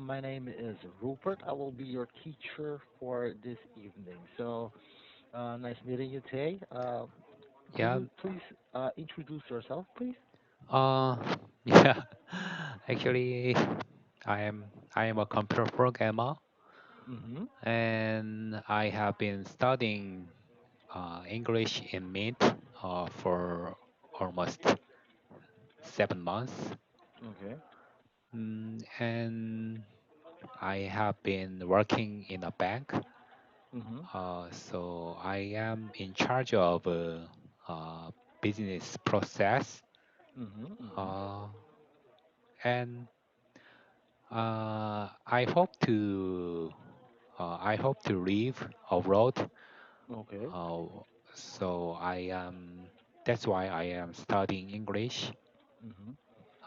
My name is Rupert. I will be your teacher for this evening. Nice meeting you today. Can Yeah, you please introduce yourself, please? uh, yeah. Actually, I am I am a computer programmer, Mm-hmm. and I have been studying English in Mint for almost 7 months, Okay. and I have been working in a bank. Mm-hmm. So I am in charge of business process, Mm-hmm. Mm-hmm. uh, and I hope to live abroad. Okay. Uh, so that's why I am studying English. Mm-hmm.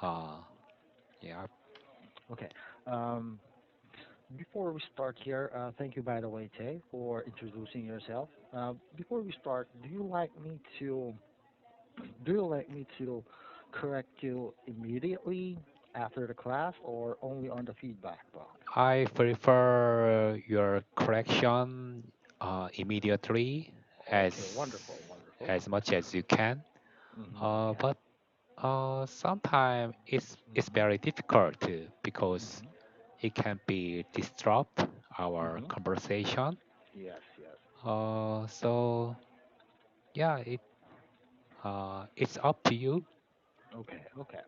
Uh, yeah. Okay. Um, Before we start here, thank you, by the way, Tay, for introducing yourself. Before we start, do you like me to correct you immediately after the class or only on the feedback box? I prefer your correction immediately Okay, wonderful, as wonderful. as much as you can. Yeah. But sometimes it's hmm very difficult because hmm it can be disrupt our hmm conversation. Yes, yes. So yeah, it's up to you. Okay, okay.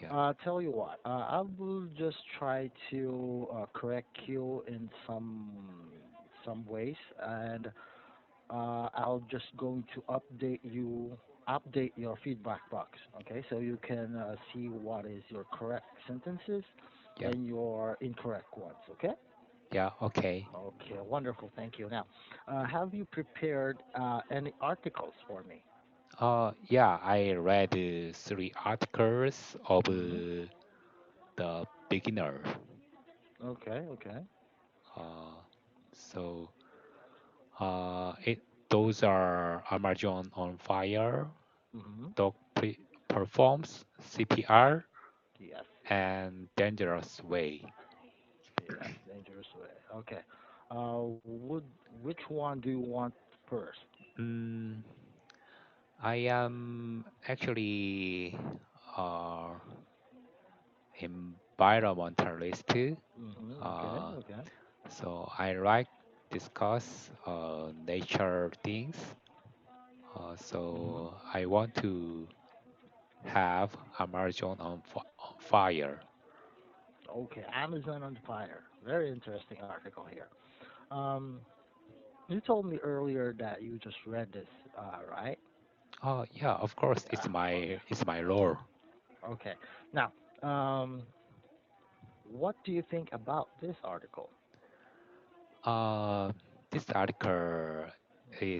Yeah. Tell you what, I will just try to correct you in some ways, and I'll just going to update your feedback box. Okay, so you can see what is your correct sentences Yeah. and your incorrect ones. Okay. Yeah. Okay. Okay, wonderful. Thank you. Now, have you prepared any articles for me? Yeah, I read 3 articles of Mm-hmm. the beginner. Okay, okay. Uh, so it those are Amazon on fire, Mm-hmm. dog performs CPR, Yes, and dangerous way. yes. Dangerous way. Okay. Would which one do you want first? Mm, I am actually uh, environmentalist. Okay, Uh, okay. so I like discuss nature things. Mm-hmm. So I want to have Amazon on fire. Okay, Amazon on fire. Very interesting article here. Um, you told me earlier that you just read this, right? Oh yeah, of course Yeah. Okay. it's my role. Okay. Now, um, what do you think about this article? Uh, this article Mm-hmm.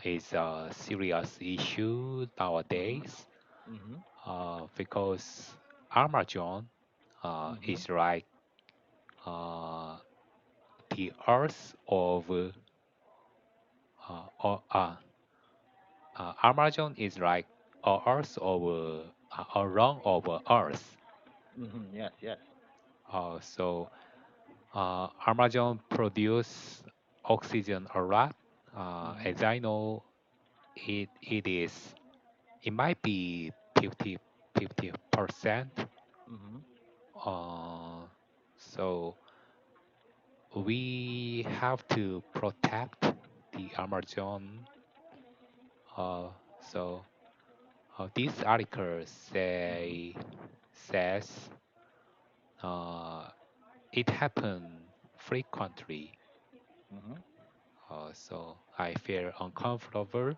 is a serious issue Mm-hmm. nowadays. Mm-hmm. Because Amazon Mm-hmm. is like uh, the earth of uh, uh, uh, Amazon is like a earth of a rung of earth. Mm-hmm. Yes. Yes. So Amazon produce oxygen a lot. Mm-hmm. As I know, it it might be 50%. Mm-hmm. Uh, so we have to protect the Amazon. Uh, so this article Mm-hmm. says uh, it happened frequently. Mm-hmm. So I feel uncomfortable.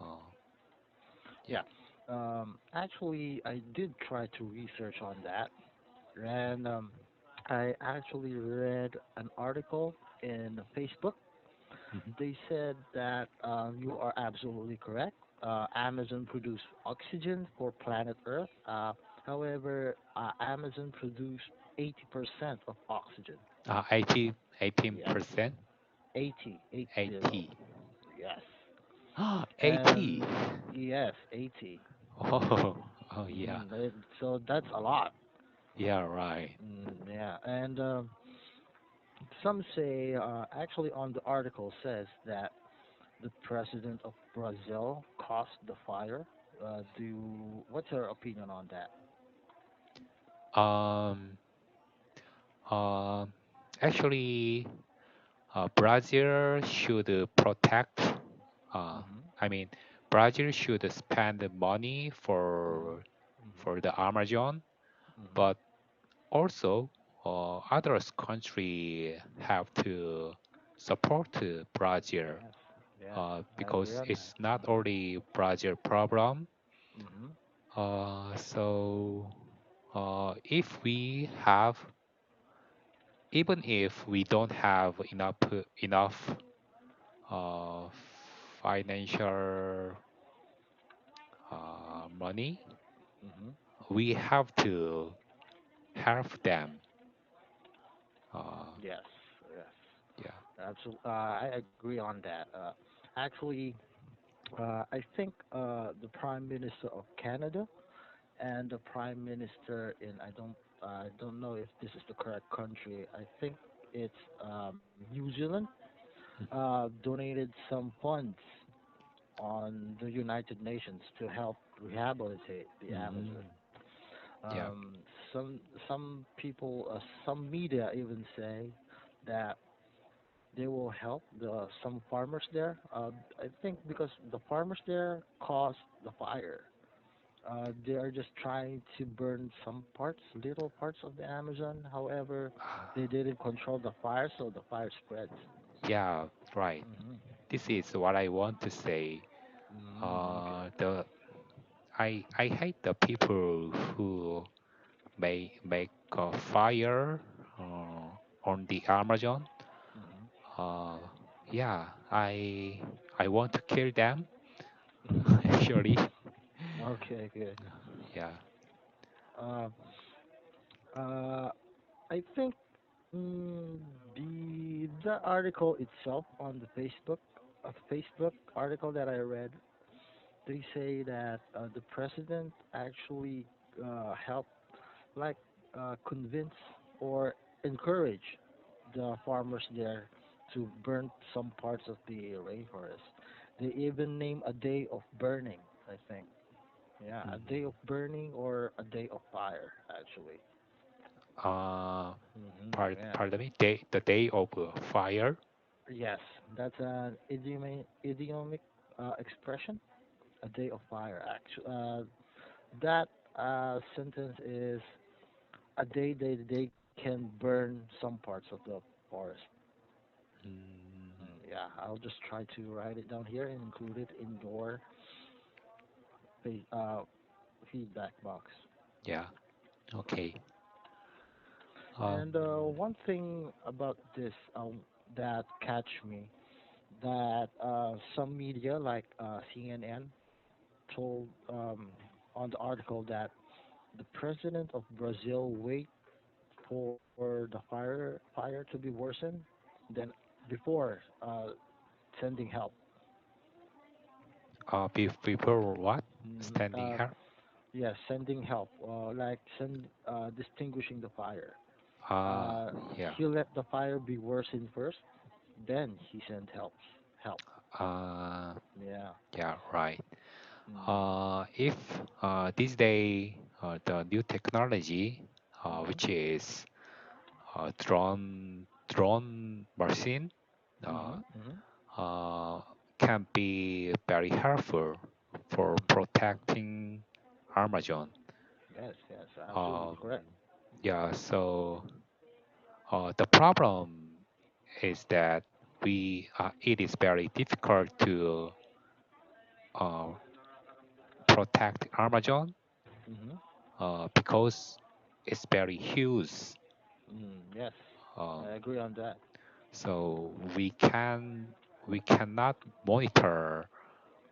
Uh, yeah. Yeah. Actually, I did try to research on that, and I actually read an article in Facebook. Mhm. They said that you are absolutely correct. Amazon produce oxygen for planet Earth. However, Amazon produce 80% of oxygen. 80, Yes, 18%, 80, 80. 80. Yes, 80. and yes, 80. Oh, oh yeah. So that's a lot. Yeah, right. Yeah, and some say, actually, on the article says that the president of Brazil caused the fire. What's your opinion on that? Um, um, Actually, Brazil should protect. Uh, Mhm. I mean, Brazil should spend the money Mhm. for the Amazon, Mhm. but also others country have to support Brazil Yes. Yes. I agree because on that. it's not Mhm. only Brazil problem. Mhm. So if we have, even if we don't have enough uh, financial money, Mhm. we have to help them. Uh, Yes. Yes. yeah. Absolutely. I agree on that. Actually, I think the Prime Minister of Canada and the Prime Minister in I don't know if this is the correct country. I think it's New Zealand. Donated some funds on the United Nations to help rehabilitate the Amazon. Mm, yeah. Um, some people, some media even say that they will help some farmers there. I think because the farmers there caused the fire. They are just trying to burn some parts, little parts of the Amazon. However, they didn't control the fire, so the fire spreads. Yeah, right. Hmm. This is what I want to say. Okay. The I hate the people who may make a fire on the Amazon. Hmm. Uh, yeah, I want to kill them. Hmm. Actually, Okay, good. yeah. Uh, uh, I think mm, the article itself on the Facebook article that I read, they say that the president actually helped, like, convince or encourage the farmers there to burn some parts of the rainforest. They even name a day of burning, I think. Yeah, a day of Mhm. burning or a day of fire, actually. Uh, Yeah. Pardon me. The day of fire. Yes, that's an idiomic expression. A day of fire. Actually, that sentence is a day that they can burn some parts of the forest. Mm, Yeah, I'll just try to write it down here and include it in your fe- uh, feedback box. yeah. Okay. Um. And one thing about this that catch me, that some media like CNN told on the article that the president of Brazil wait for the fire to be worsened than before sending help. Before what? Mm, Standing here. yeah, sending help, like distinguishing the fire. Uh. Uh, Yeah. he let the fire be worsened first, then he sent help. Help. Uh. Yeah. Yeah. Right. Mm. If this day the new technology, Mhm. which is drone machine, uh, Mhm. Mhm. uh, can be very helpful for Mhm. protecting Amazon. Yes. Yes. Absolutely Um, correct. yeah, so the problem is that it is very difficult to uh, protect Amazon Mhm. because it's very huge. Yes. Um, I agree on that. so we cannot monitor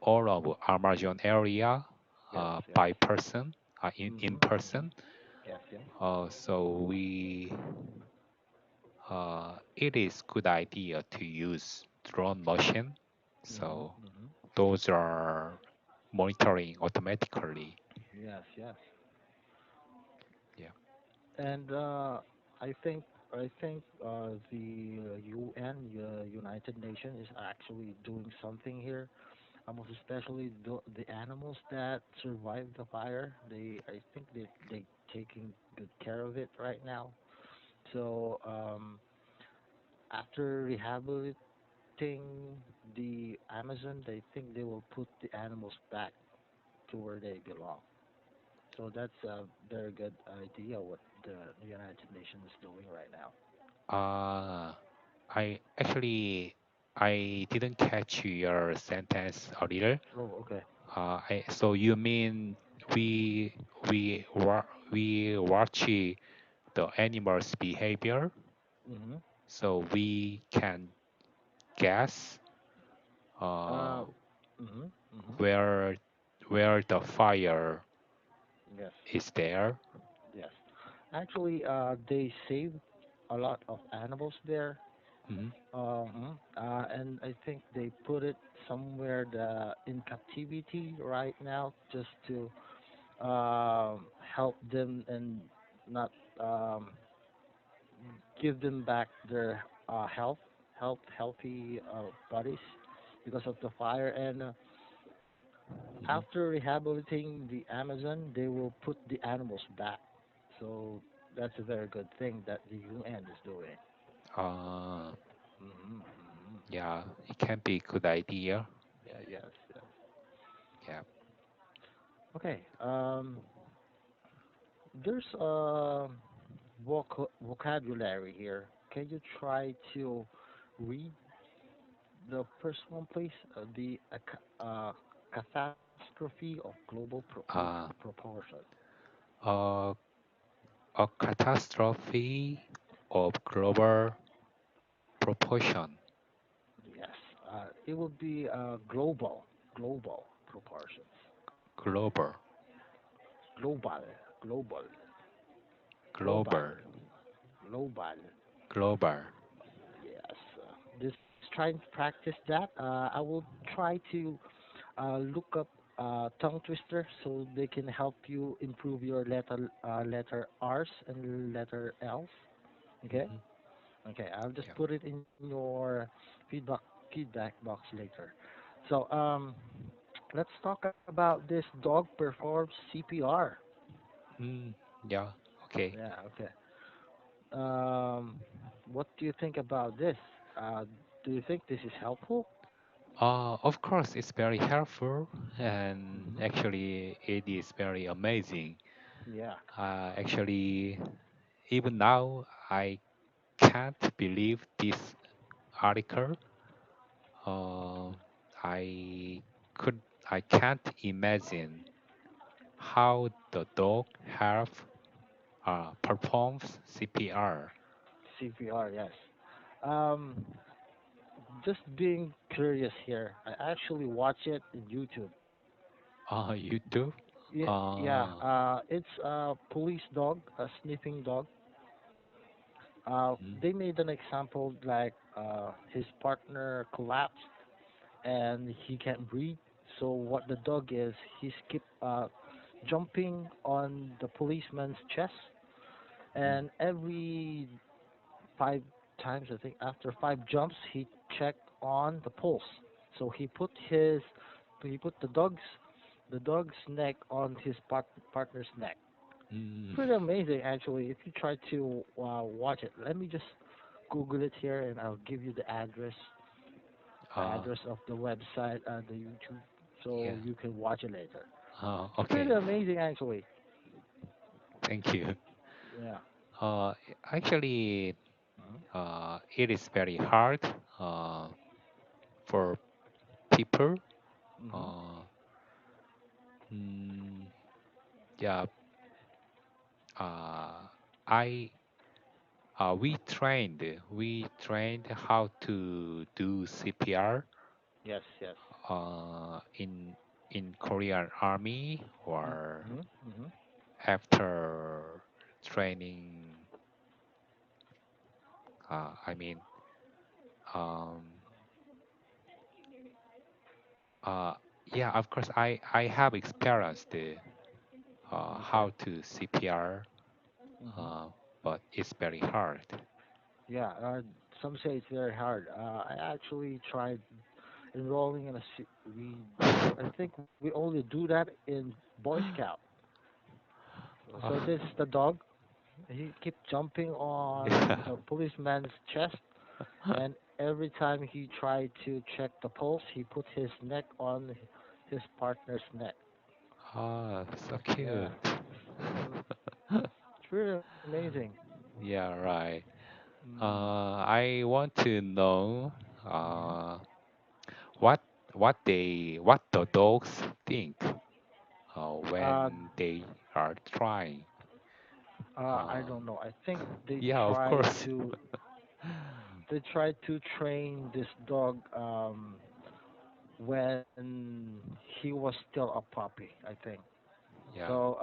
all of Amazon area Yes. Yes. by person in Mhm. Mhm. person. Yes. Yes. So it is good idea to use drone machine. Mhm. So Mhm. those are monitoring automatically. Yes. Yes. Yeah. And I think the UN, United Nations, is actually doing something here. Most especially the animals that survive the fire. I think they taking good care of it right now. So after rehabilitating the Amazon, they think they will put the animals back to where they belong. So that's a very good idea what the United Nations is doing right now. Uh, I actually I didn't catch your sentence earlier. Oh, okay. So you mean we we watch the animals' behavior, Mhm. so we can guess Uh. uh, Mhm. Mhm. where where the fire Yes. is there. Yes. Actually, they saved a lot of animals there. Mhm. And I think they put it somewhere in captivity right now, just to help them and not um, give them back their healthy bodies because of the fire. And Mhm. after rehabilitating the Amazon, they will put the animals back. So that's a very good thing that the UN is doing. Uh, Hmm. Hmm. yeah, it can be a good idea. Yeah, yes, yes. Yeah. Okay. There's vocabulary here. Can you try to read the first one, please? Catastrophe of global Uh, proportion. a, a catastrophe of global proportion. Yes. It would be global proportions. Global. Global, global, global, Global. global. Global. Yes. Just try and practice that. I will try to look up tongue twister so they can help you improve your letter R's and letter L's. Okay. Mhm. Okay. I'll just Yeah. put it in your feedback box later. So let's talk about this dog performs CPR. Mm, yeah. Okay. Yeah. Okay. Um, what do you think about this? Do you think this is helpful? Of course, it's very helpful, and Hmm. actually, it is very amazing. Yeah. Actually, even now, I can't believe this article. Uh, I could, I can't imagine how the dog help performs CPR. CPR. Yes. Um, just being curious here. I actually watch it in YouTube. You do? Yeah, yeah. Uh, It's a police dog, a sniffing dog. mm, They made an example like his partner collapsed and he can't breathe. So what the dog is, he's keep jumping on the policeman's chest, mm, and every 5 times, I think, after 5 jumps, he checked on the pulse. So he put the dog's neck on his partner's neck. mm, Pretty amazing, actually. If you try to watch it, let me just Google it here, and I'll give you the uh, address of the website, the YouTube, so yeah. you can watch it later. It's pretty Okay. amazing, actually. Thank you. Yeah. Uh, Actually, Mhm. it is very hard uh, for people. Mhm. Uh, mm, yeah, uh, I we trained how to do CPR Yes. Yes. in Korean Army or Mhm. Mhm. after training. I mean, um, uh, yeah, of course, I have experienced Okay. how to CPR Hmm. uh, but it's very hard. Yeah, some say it's very hard. I actually tried enrolling in a we I think we only do that in Boy Scout. Uh, So this is the dog. He kept jumping on yeah. the policeman's chest, and every time he tried to check the pulse, he put his neck on his partner's neck. Ah, so Yeah. cute. Hmm. It's really amazing. Yeah, right. Mm. I want to know uh, what what the dogs think Uh, when they are trying. I Uh, don't know. I think yeah, of course. they tried to train this dog when he was still a puppy, I think. Yeah. So,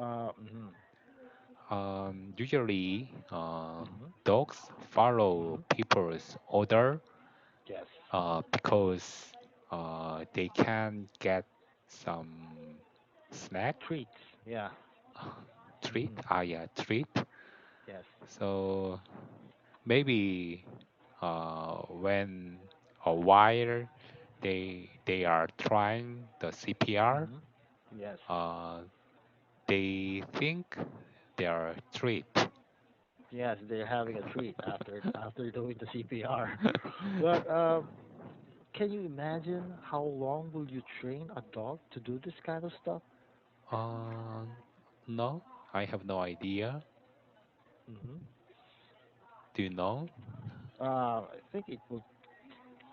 Usually, mhm, dogs follow mhm, people's order yes, because they can get some snack, treats, yeah, treat. hmm, Ah, yeah, treat. yes, So maybe when or while they are trying the CPR, hmm, yes, uh, they think they are treat. yes. They're having a treat after doing the CPR. But can you imagine how long will you train a dog to do this kind of stuff? Uh, no, I have no idea. Hmm. Do you know? I think it will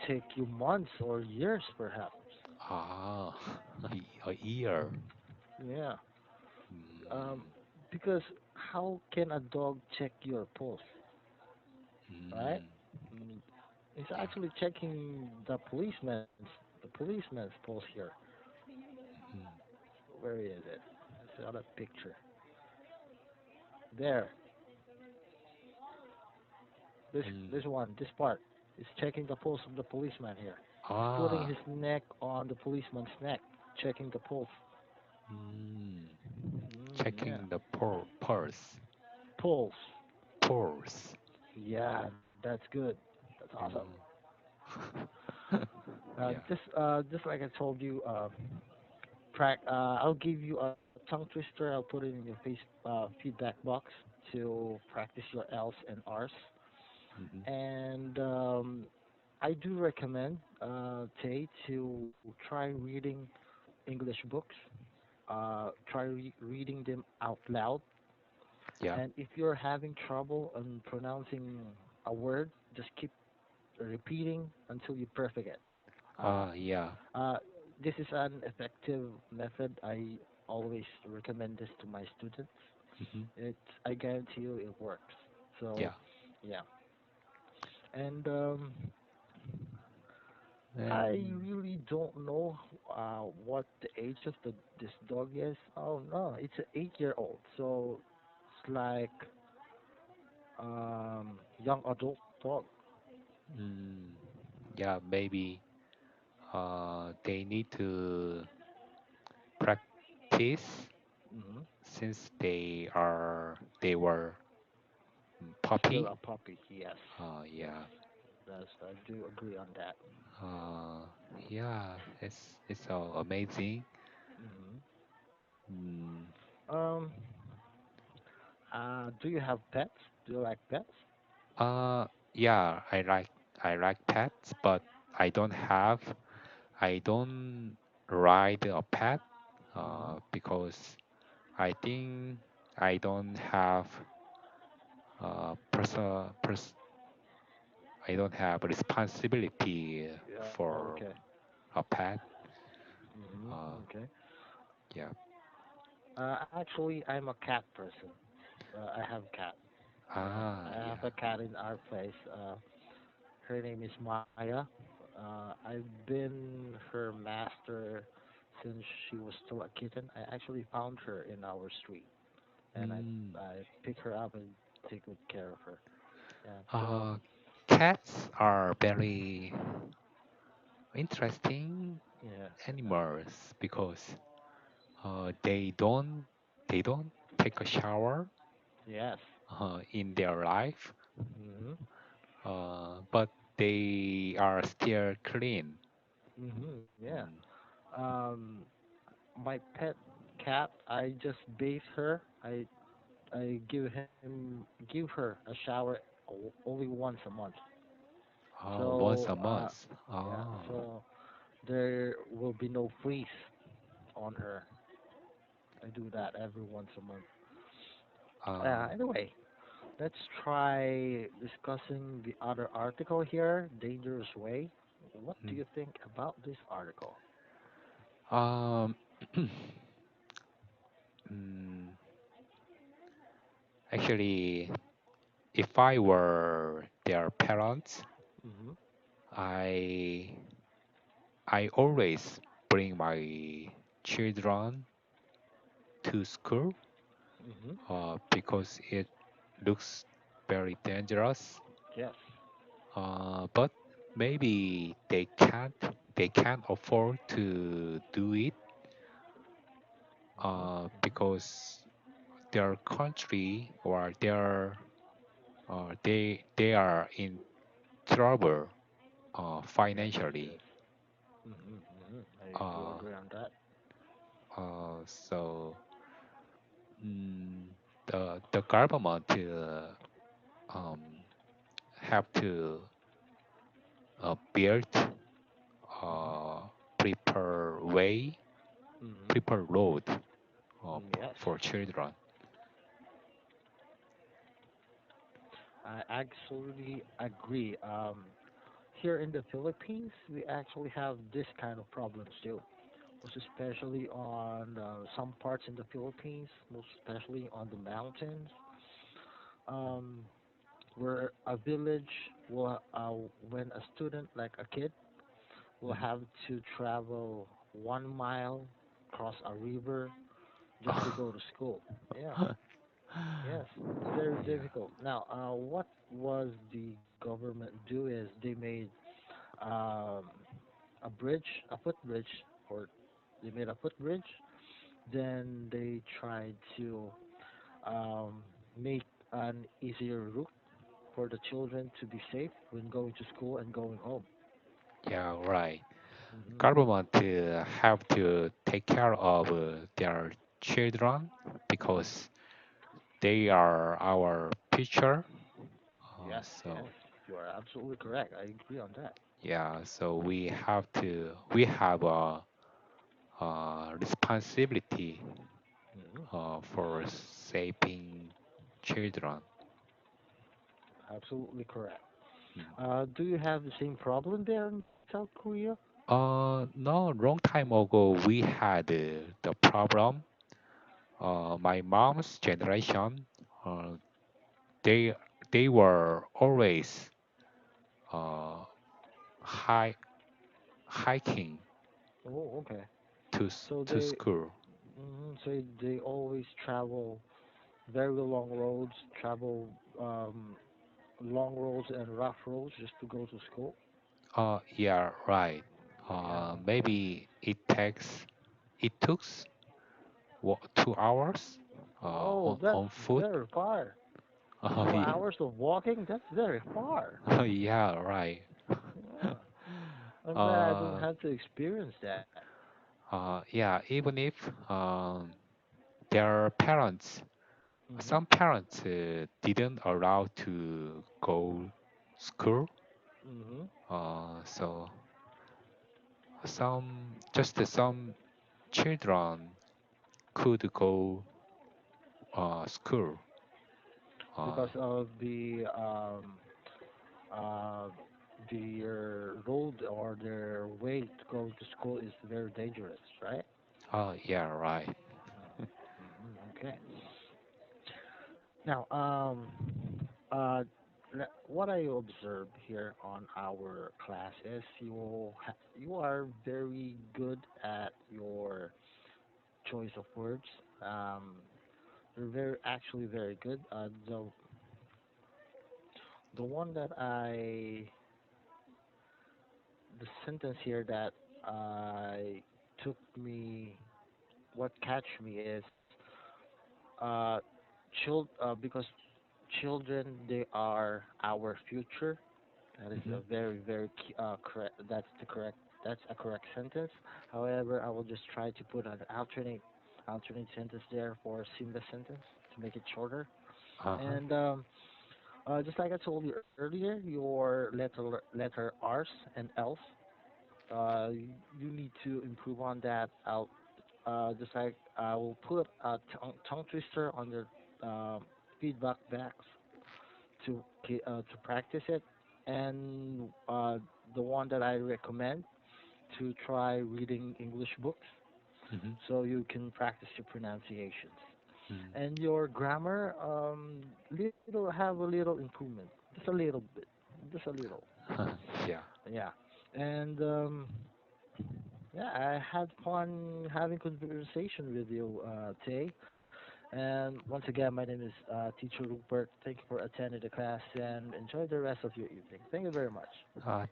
take you months or years, perhaps. Ah, a year. Yeah, um, Mm, because how can a dog check your pulse, right? mm, Mm, it's yeah. actually checking the policeman's pulse here. Mm, Where is it? It's on a picture. There, this mm. this one, this part is checking the pulse of the policeman here, putting Ah, his neck on the policeman's neck, checking the pulse. mm. Yeah, Checking the pulse. pulse. Pulse. Yeah, that's good. That's awesome. Mm. Yeah. Just like I told you, I'll give you a tongue twister. I'll put it in your feedback box to practice your L's and R's. Mhm. And I do recommend Tay to try reading English books. Try reading them out loud. Yeah. And if you're having trouble in pronouncing a word, just keep repeating until you perfect it. Uh, Yeah. this is an effective method. I always recommend this to my students. Mhm. I guarantee you it works. So, Yeah. yeah. And I And really don't know what the age of this dog is. Oh no, it's an 8-year-old. So it's like young adult dog. mm, yeah, maybe they need to practice Hmm. since they were Still puppy. a puppy. Yes, yes. Yeah. I do agree on that. Uh, yeah. It's so amazing. Hmm. Mm, Um, do you have pets? Do you like pets? yeah. I like pets, but I don't have. I don't ride a pet. Hmm. Because I think I don't have I don't have responsibility Yeah. for Okay. a pet. Hmm. Uh, Okay. yeah. Actually, I'm a cat person. I have a cat. Yeah, I have Yeah. a cat in our place. Her name is Maya. I've been her master since she was still a kitten. I actually found her in our street, and Mm. I pick her up and take good care of her. Yeah. So Uh, Cats are very interesting yeah. animals because they don't take a shower. Yes. in their life, Mhm. but they are still clean. Mhm. Yeah. Mm. Um, my pet cat, I just bathe her. I give her a shower only once a month. Once So a month. yeah, Oh, so there will be no fleas on her. I do that every once a month. um, Anyway, let's try discussing the other article here, Dangerous Way. What do mm, you think about this article? um, mm, actually, if I were their parents, Mhm. I I always bring my children to school Mhm. because it looks very dangerous. Yes. But maybe they can't afford to do it Mhm. Mhm. because their country or they are in trouble Yes. financially. Yes. Mhm. Mhm. I do Uh, agree on that. so the government um, have to build Mhm. uh, prepare way, Mhm. prepare road Yes. for children. I absolutely agree. Here in the Philippines, we actually have this kind of problems too, most especially on some parts in the Philippines, most especially on the mountains, um, where a village will, when a student, like a kid, will Mhm. have to travel 1 mile, cross a river just to go to school. Yeah, yes, it's very Yeah. difficult. Now, what was the government do is they made um, a bridge, a footbridge, or they made a footbridge. Then they tried to make an easier route for the children to be safe when going to school and going home. Yeah, right. Hmm. Government have to take care of their children because they are our future. Yes, yes, So you are absolutely correct. I agree on that. yeah, so we have a responsibility Hmm. for saving children. Absolutely correct. Mm. Do you have the same problem there in South Korea? No, long time ago we had the problem. My mom's generation, uh, they they were always uh, hi hiking Oh, okay. So to they, school. so they always travel very long roads, travel long roads and rough roads just to go to school. Yeah, right. Yeah. It took 2 hours Oh, that's on foot. very far. Uh, Two yeah, hours of walking? That's very far. yeah, right. Yeah. I'm glad I don't uh, have to experience that. yeah, even if their parents, Mhm. some parents didn't allow to go school. Mhm. So some children could go school. Uh, Because of uh their road or their way to go to school is very dangerous, right? yeah, right. Okay. Now, uh, what I observe here on our class is you are very good at your choice of words. Um, you're very actually very good. The one that the sentence here that I took me what catch me is uh, because children, they are our future. That is Mm-hmm. a very, very correct. That's a correct sentence. However, I will just try to put an alternate sentence there for seamless sentence to make it shorter. Uh-huh. And just like I told you earlier, your letter R's and L's, you need to improve on that. Just like I will put a tongue twister on your feedback backs to practice it, and the one that I recommend to try reading English books Mm-hmm. so you can practice your pronunciations Mm. and your grammar. Little have a little improvement, just a little bit, just a little. Yeah. Yeah, and yeah, I had fun having conversation with you, Tay. And once again, my name is Teacher Rupert. Thank you for attending the class and enjoy the rest of your evening. Thank you very much.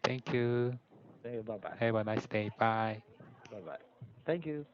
Thank you. Thank you. Bye bye. Have a nice day. Bye. Bye bye. Thank you.